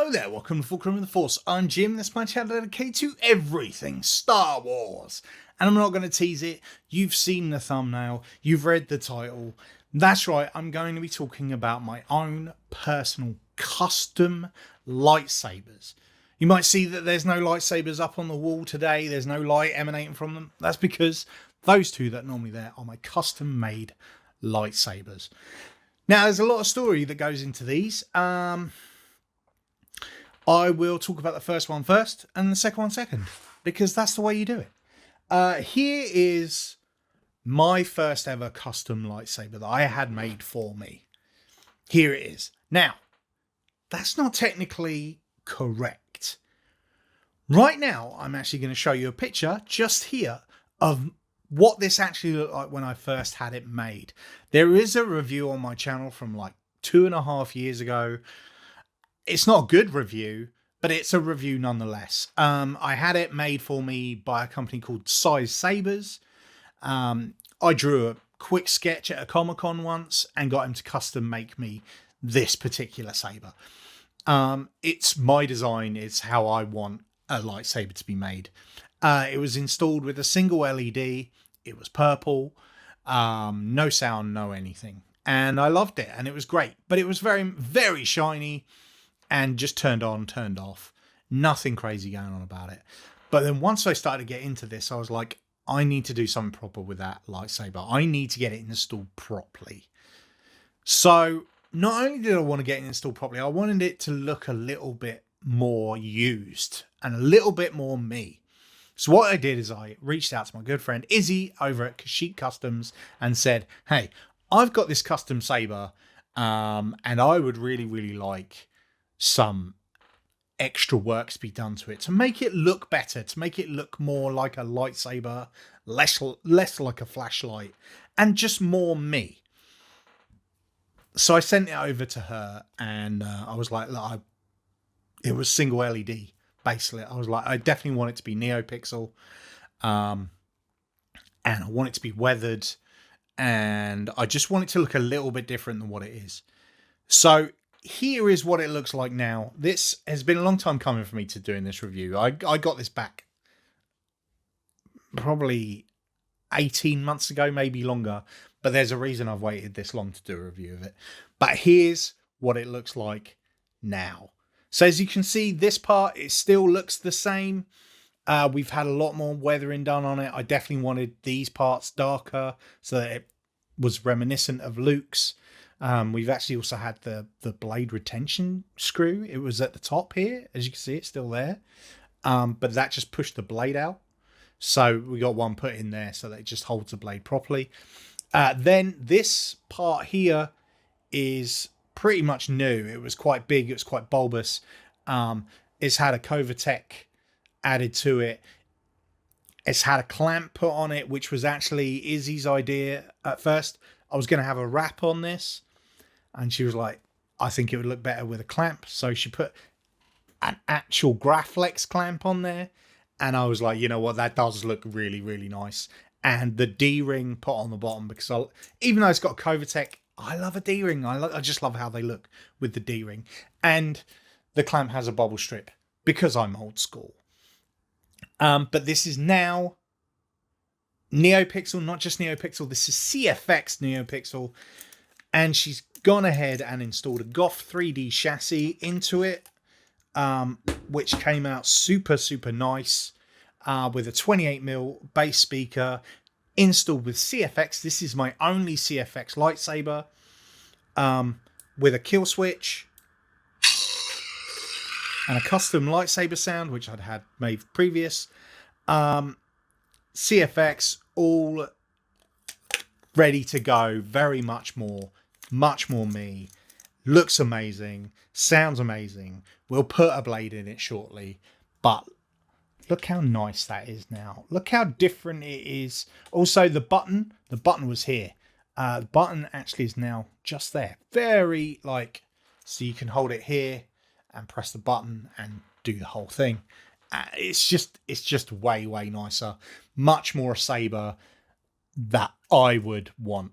Hello there, welcome to Fulcrum of the Force. I'm Jim, this is my channel dedicated to everything Star Wars. And I'm not going to tease it, you've seen the thumbnail, you've read the title. That's right, I'm going to be talking about my own personal custom lightsabers. You might see that there's no lightsabers up on the wall today, there's no light emanating from them. That's because those two that are normally there are my custom made lightsabers. Now there's a lot of story that goes into these. I will talk about the first one first and the second one second, because that's the way you do it. Here is my first ever custom lightsaber that I had made for me. Here it is. Now, that's not technically correct. Right now, I'm actually going to show you a picture just here of what this actually looked like when I first had it made. There is a review on my channel from like 2.5 years ago. It's not a good review, but it's a review nonetheless. I had it made for me by a company called Sabers. I drew a quick sketch at a Comic-Con once and got him to custom make me this particular saber. It's my design. It's how I want a lightsaber to be made. It was installed with a single LED. It was purple. No sound, no anything. And I loved it, and it was great. But it was very, very shiny. And just turned on, turned off. Nothing crazy going on about it. But then once I started to get into this, I was like, I need to do something proper with that lightsaber. I need to get it installed properly. So not only did I want to get it installed properly, I wanted it to look a little bit more used and a little bit more me. So what I did is I reached out to my good friend Izzy over at Kashyyyk Customs and said, hey, I've got this custom saber and I would really, really like some extra work to be done to it to make it look better, to make it look more like a lightsaber, less like a flashlight, and just more me. So I sent it over to her, and I was like, look, it was single LED, basically. I was like, I definitely want it to be NeoPixel, and I want it to be weathered, and I just want it to look a little bit different than what it is. So here is what it looks like now. This has been a long time coming for me to doing this review. I got this back probably 18 months ago, maybe longer. But there's a reason I've waited this long to do a review of it. But here's what it looks like now. So as you can see, this part, it still looks the same. We've had a lot more weathering done on it. I definitely wanted these parts darker so that it was reminiscent of Luke's. We've actually also had the blade retention screw. It was at the top here. As you can see, it's still there. But that just pushed the blade out. So we got one put in there so that it just holds the blade properly. Then this part here is pretty much new. It was quite big. It was quite bulbous. It's had a Covatech added to it. It's had a clamp put on it, which was actually Izzy's idea at first. I was going to have a wrap on this. And she was like, I think it would look better with a clamp. So she put an actual Graflex clamp on there. And I was like, you know what? That does look really, really nice. And the D-ring put on the bottom, because even though it's got a Covatech, I love a D-ring. I just love how they look with the D-ring. And the clamp has a bubble strip because I'm old school. But this is now NeoPixel, not just NeoPixel. This is CFX NeoPixel. And she's gone ahead and installed a Goth 3D chassis into it, which came out super, super nice, with a 28mm bass speaker, installed with CFX. This is my only CFX lightsaber, with a kill switch and a custom lightsaber sound, which I'd had made previous. CFX, all ready to go. Very much more me. Looks amazing. Sounds amazing. We'll put a blade in it shortly. But look how nice that is now. Look how different it is. Also, the button was here. The button actually is now just there. Very so you can hold it here and press the button and do the whole thing. It's just way, way nicer. Much more a saber that I would want.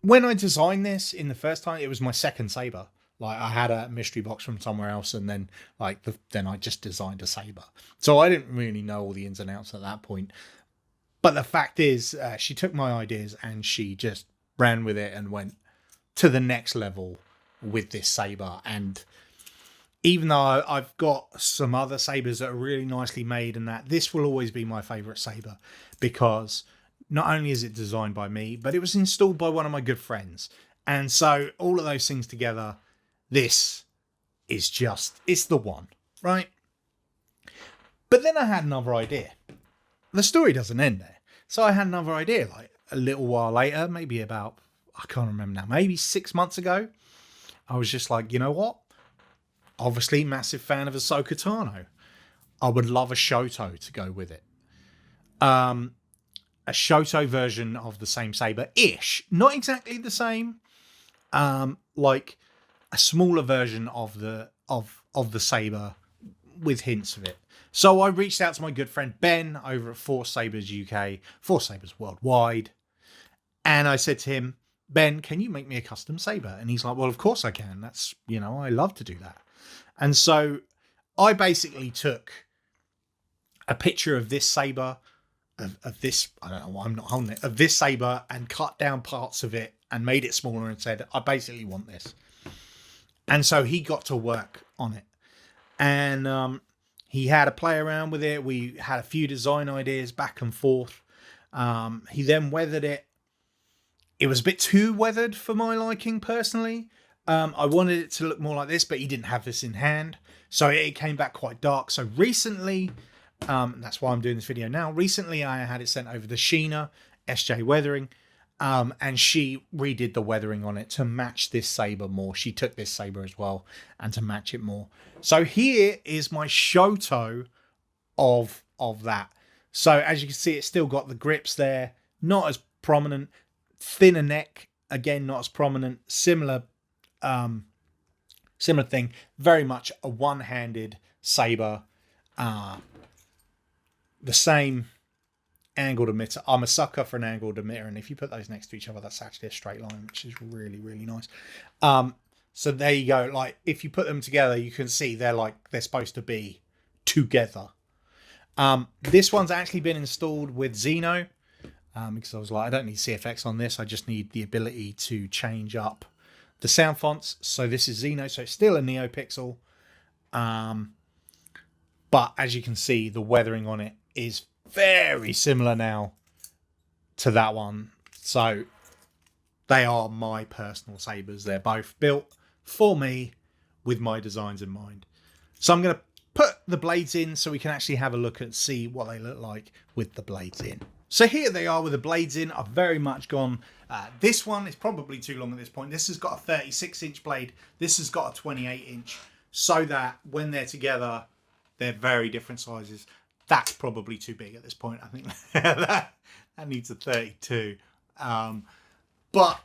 When I designed this in the first time, it was my second saber. Like I had a mystery box from somewhere else, and then then I just designed a saber. So I didn't really know all the ins and outs at that point. But the fact is, she took my ideas and she just ran with it and went to the next level with this saber. And even though I've got some other sabers that are really nicely made, and that this will always be my favorite saber, because not only is it designed by me, but it was installed by one of my good friends. And so all of those things together, this is just, it's the one, right? But then I had another idea. The story doesn't end there. So I had another idea, like a little while later, maybe about, I can't remember now, maybe 6 months ago. I was just like, you know what? Obviously, massive fan of Ahsoka Tano. I would love a Shoto to go with it. A Shoto version of the same saber-ish. Not exactly the same. Like a smaller version of the saber with hints of it. So I reached out to my good friend Ben over at Forcesabers UK, Forcesabers Worldwide, and I said to him, Ben, can you make me a custom saber? And he's like, well, of course I can. That's, I love to do that. And so I basically took a picture of this saber, of this, I don't know why I'm not holding it, of this saber, and cut down parts of it and made it smaller and said, I basically want this. And so he got to work on it. And he had to play around with it. We had a few design ideas back and forth. He then weathered it. It was a bit too weathered for my liking personally. I wanted it to look more like this, but he didn't have this in hand. So it came back quite dark. So recently, that's why I'm doing this video now. Recently, I had it sent over to Sheena, SJ Weathering. And she redid the weathering on it to match this saber more. She took this saber as well and to match it more. So here is my Shoto of that. So as you can see, it's still got the grips there, not as prominent, thinner neck, again, not as prominent, similar thing, very much a one-handed saber, the same angled emitter. I'm a sucker for an angled emitter, and if you put those next to each other, that's actually a straight line, which is really, really nice. So there you go. Like if you put them together, you can see they're supposed to be together. This one's actually been installed with Xeno, because I was like, I don't need CFX on this. I just need the ability to change up the sound fonts. So this is Xeno, so it's still a NeoPixel. But as you can see, the weathering on it is very similar now to that one. So they are my personal sabers. They're both built for me with my designs in mind. So I'm going to put the blades in so we can actually have a look and see what they look like with the blades in. So here they are with the blades in. I've very much gone, this one is probably too long at this point. This has got a 36-inch blade. This has got a 28-inch, so that when they're together, they're very different sizes. That's probably too big at this point. I think that needs a 32. But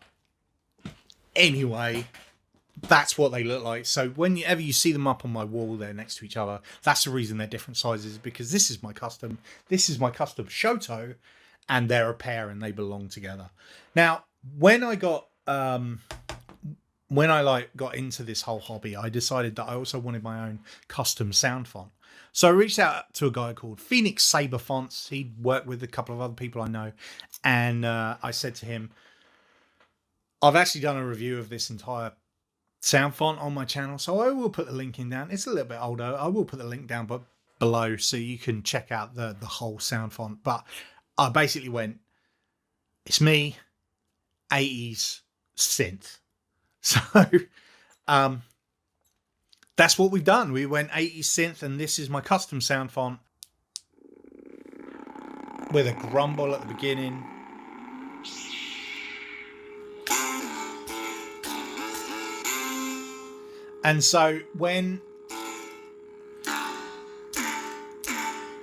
anyway, that's what they look like. So whenever you see them up on my wall, they're next to each other. That's the reason they're different sizes, because this is my custom Shoto, and they're a pair and they belong together. Now, when I got got into this whole hobby, I decided that I also wanted my own custom sound font. So I reached out to a guy called Phoenix Saber Fonts. He'd worked with a couple of other people I know. And I said to him, I've actually done a review of this entire sound font on my channel, so I will put the link in down. It's a little bit older. I will put the link down below so you can check out the whole sound font. But I basically went, it's me, 80s synth. So that's what we've done. We went 80s synth, and this is my custom sound font with a grumble at the beginning. And so when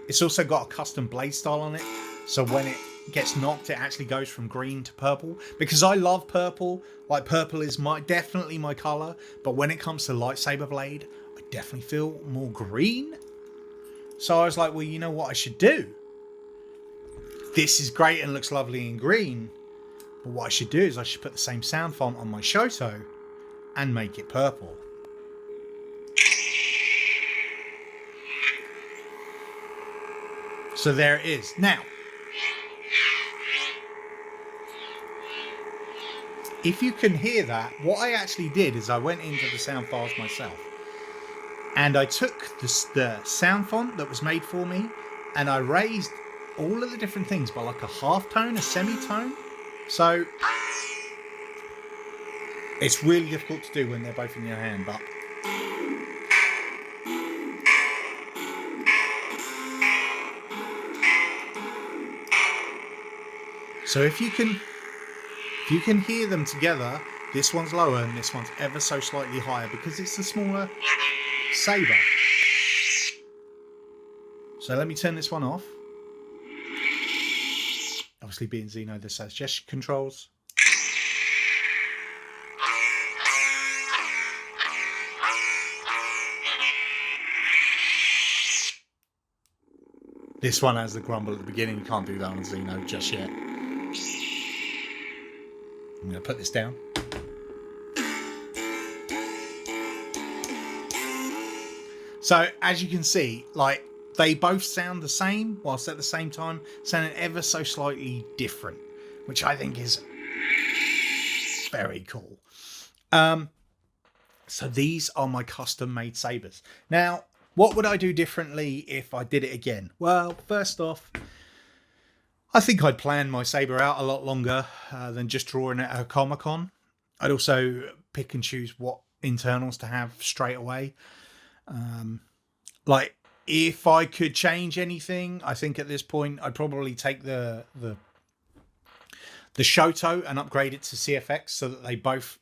it's also got a custom blade style on it, so when it gets knocked, it actually goes from green to purple, because I love purple. Like, purple is definitely my color, but when it comes to lightsaber blade, I definitely feel more green. So I was like, well, you know what I should do? This is great and looks lovely in green, but what I should do is I should put the same sound font on my Shoto and make it purple. So there it is. Now, if you can hear that, what I actually did is I went into the sound files myself and I took the sound font that was made for me and I raised all of the different things by like a half tone, a semitone. So it's really difficult to do when they're both in your hand, but so if you can hear them together, this one's lower and this one's ever so slightly higher because it's the smaller Saber. So let me turn this one off. Obviously being Xeno, this has gesture controls. This one has the grumble at the beginning. You can't do that on Xeno just yet. I'm going to put this down. So as you can see, like they both sound the same whilst at the same time sounding ever so slightly different, which I think is very cool. So these are my custom made sabers. Now, what would I do differently if I did it again? Well, first off, I think I'd plan my saber out a lot longer than just drawing it at a Comic-Con. I'd also pick and choose what internals to have straight away. Like if I could change anything, I think at this point I'd probably take the Shoto and upgrade it to CFX so that they both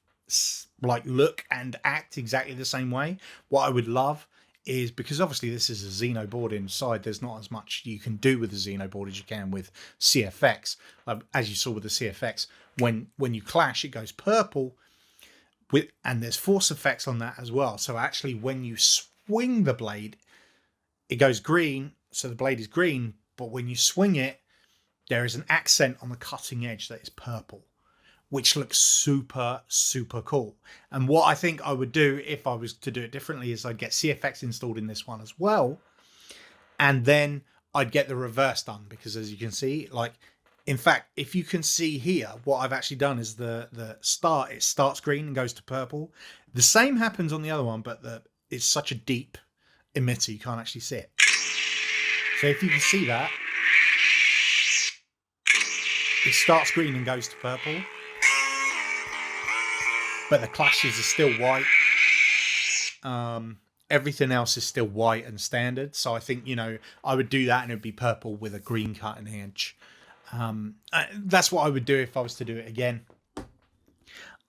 like look and act exactly the same way. What I would love is, because obviously this is a Xeno board inside, there's not as much you can do with the Xeno board as you can with CFX. As you saw with the CFX, when you clash, it goes purple, and there's force effects on that as well. So actually when you swing the blade, it goes green, so the blade is green, but when you swing it, there is an accent on the cutting edge that is purple, which looks super, super cool. And what I think I would do if I was to do it differently is I'd get CFX installed in this one as well. And then I'd get the reverse done, because as you can see, like, in fact, if you can see here, what I've actually done is it starts green and goes to purple. The same happens on the other one, but it's such a deep emitter, you can't actually see it. So if you can see that, it starts green and goes to purple. But the clashes are still white. Everything else is still white and standard. So I think, I would do that and it'd be purple with a green cutting edge. That's what I would do if I was to do it again.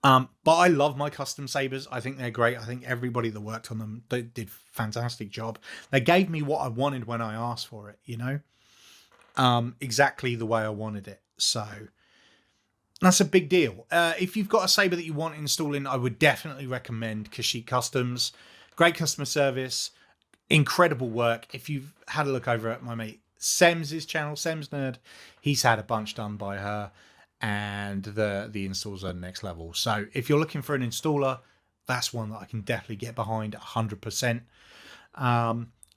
But I love my custom sabers. I think they're great. I think everybody that worked on them did a fantastic job. They gave me what I wanted when I asked for it, exactly the way I wanted it. So that's a big deal. If you've got a saber that you want installing, I would definitely recommend Kashyyyk Customs. Great customer service, incredible work. If you've had a look over at my mate Sem's channel, Sem's Nerd, he's had a bunch done by her, and the installs are next level. So if you're looking for an installer, that's one that I can definitely get behind 100%.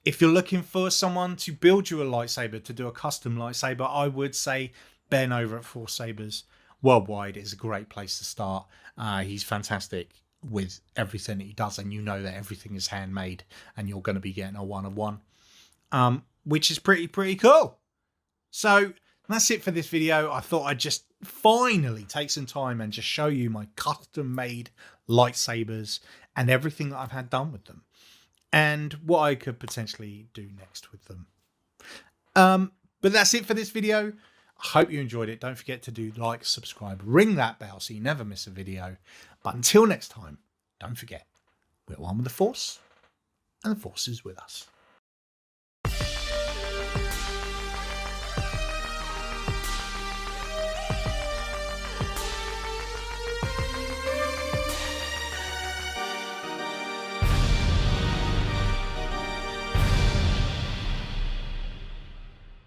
If you're looking for someone to build you a lightsaber, to do a custom lightsaber, I would say Ben over at Forcesabers worldwide is a great place to start. He's fantastic with everything that he does, and that everything is handmade, and you're going to be getting a one-of-one, which is pretty cool. So that's it for this video. I thought I'd just finally take some time and just show you my custom made lightsabers and everything that I've had done with them, and what I could potentially do next with them. But that's it for this video. I hope you enjoyed it. Don't forget to do like, subscribe, ring that bell so you never miss a video. But until next time, don't forget, we're one with the Force, and the Force is with us.